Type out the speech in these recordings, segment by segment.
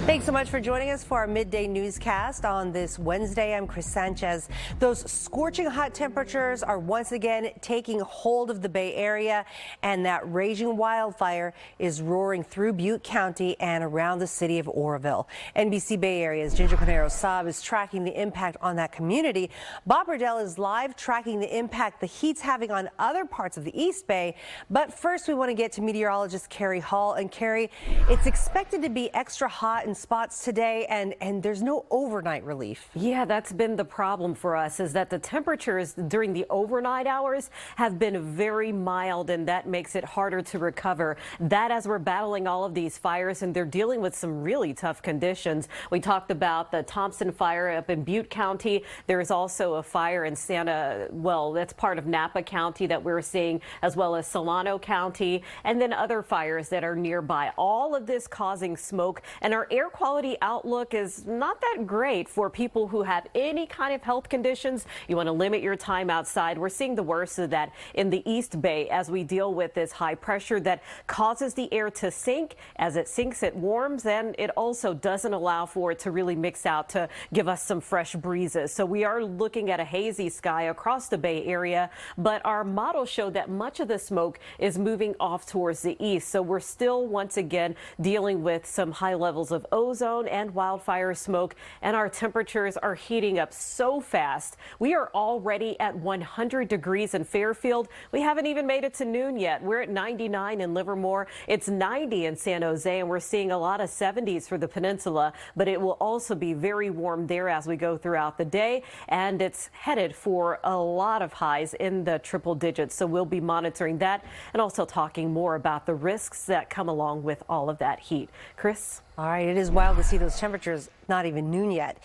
Thanks so much for joining us for our midday newscast on this Wednesday. I'm Chris Sanchez. Those scorching hot temperatures are once again taking hold of the Bay Area, and that raging wildfire is roaring through Butte County and around the city of Oroville. NBC Bay Area's Ginger Conejero Saab is tracking the impact on that community. Bob Riddell is live tracking the impact the heat's having on other parts of the East Bay. But first, we want to get to meteorologist Kari Hall. And Kari, it's expected to be extra hot in spots today, and there's no overnight relief. Yeah, that's been the problem for us, is that the temperatures during the overnight hours have been very mild, and that makes it harder to recover. That as we're battling all of these fires, and they're dealing with some really tough conditions. We talked about the Thompson fire up in Butte County. There's also a fire in that's part of Napa County that we're seeing, as well as Solano County, and then other fires that are nearby. All of this causing smoke, and our air quality outlook is not that great for people who have any kind of health conditions. You want to limit your time outside. We're seeing the worst of that in the East Bay as we deal with this high pressure that causes the air to sink. As it sinks, it warms, and it also doesn't allow for it to really mix out to give us some fresh breezes. So we are looking at a hazy sky across the Bay Area, but our models show that much of the smoke is moving off towards the east. So we're still once again dealing with some high levels of ozone and wildfire smoke, and our temperatures are heating up so fast. We are already at 100 degrees in Fairfield. We haven't even made it to noon yet. We're at 99 in Livermore. It's 90 in San Jose, and we're seeing a lot of 70s for the peninsula, but it will also be very warm there as we go throughout the day, and it's headed for a lot of highs in the triple digits. So we'll be monitoring that and also talking more about the risks that come along with all of that heat. Chris? All right, it is wild to see those temperatures, not even noon yet.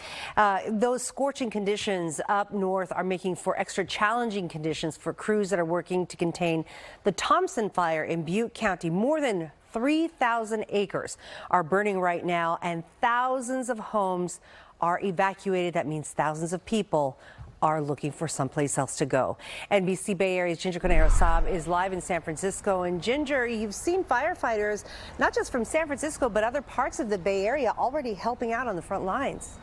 Those scorching conditions up north are making for extra challenging conditions for crews that are working to contain the Thompson fire in Butte County. More than 3,000 acres are burning right now, and thousands of homes are evacuated. That means thousands of people are looking for someplace else to go. NBC Bay Area's Ginger Conejero Saab is live in San Francisco. And Ginger, you've seen firefighters, not just from San Francisco, but other parts of the Bay Area already helping out on the front lines.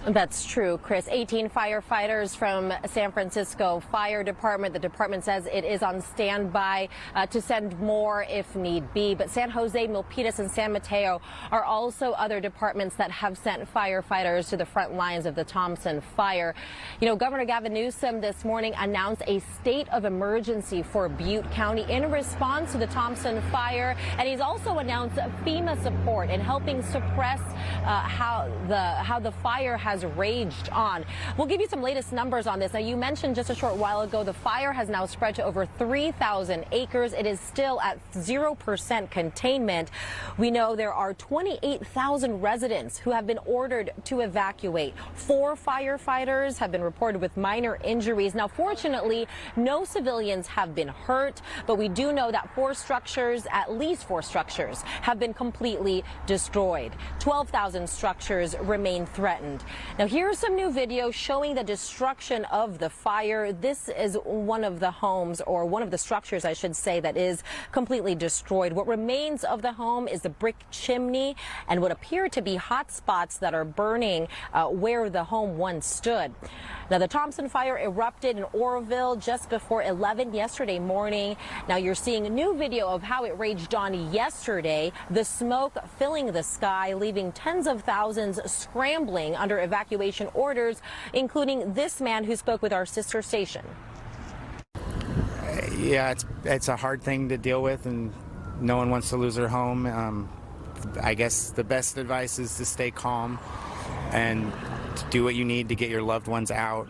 That's true, Chris. 18 firefighters from San Francisco Fire Department. The department says it is on standby to send more if need be. But San Jose, Milpitas, and San Mateo are also other departments that have sent firefighters to the front lines of the Thompson fire. You know, Governor Gavin Newsom this morning announced a state of emergency for Butte County in response to the Thompson fire. And he's also announced FEMA support in helping suppress how the fire has raged on. We'll give you some latest numbers on this. Now, you mentioned just a short while ago the fire has now spread to over 3,000 acres. It is still at 0% containment. We know there are 28,000 residents who have been ordered to evacuate. 4 firefighters have been reported with minor injuries. Now, fortunately, no civilians have been hurt, but we do know that at least four structures have been completely destroyed. 12,000 structures remain threatened. Now, here's some new video showing the destruction of the fire. This is one of the homes, or one of the structures, I should say, that is completely destroyed. What remains of the home is the brick chimney and what appear to be hot spots that are burning where the home once stood. Now, the Thompson fire erupted in Oroville just before 11 yesterday morning. Now, you're seeing a new video of how it raged on yesterday. The smoke filling the sky, leaving tens of thousands scrambling under evacuation orders, including this man who spoke with our sister station. Yeah, it's a hard thing to deal with, and no one wants to lose their home. I guess the best advice is to stay calm and to do what you need to get your loved ones out.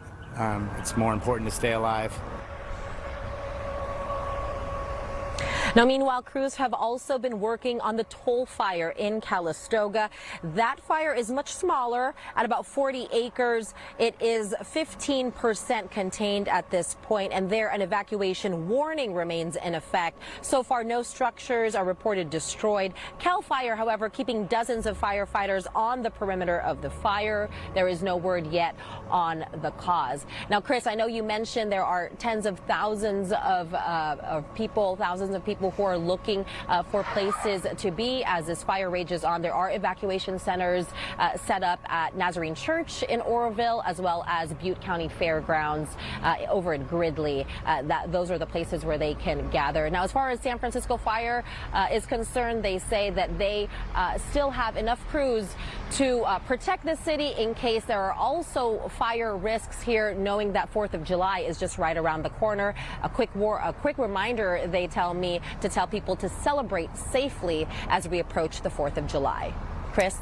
It's more important to stay alive. Now, meanwhile, crews have also been working on the Toll fire in Calistoga. That fire is much smaller at about 40 acres. It is 15% contained at this point, and there an evacuation warning remains in effect. So far, no structures are reported destroyed. Cal Fire, however, keeping dozens of firefighters on the perimeter of the fire. There is no word yet on the cause. Now, Chris, I know you mentioned there are tens of thousands of people people who are looking for places to be as this fire rages on. There are evacuation centers set up at Nazarene Church in Oroville, as well as Butte County Fairgrounds over in Gridley. Those are the places where they can gather. Now, as far as San Francisco Fire is concerned, they say that they still have enough crews to protect the city in case there are also fire risks here, knowing that 4th of July is just right around the corner. A quick reminder, they tell me, to tell people to celebrate safely as we approach the 4th of July. Chris?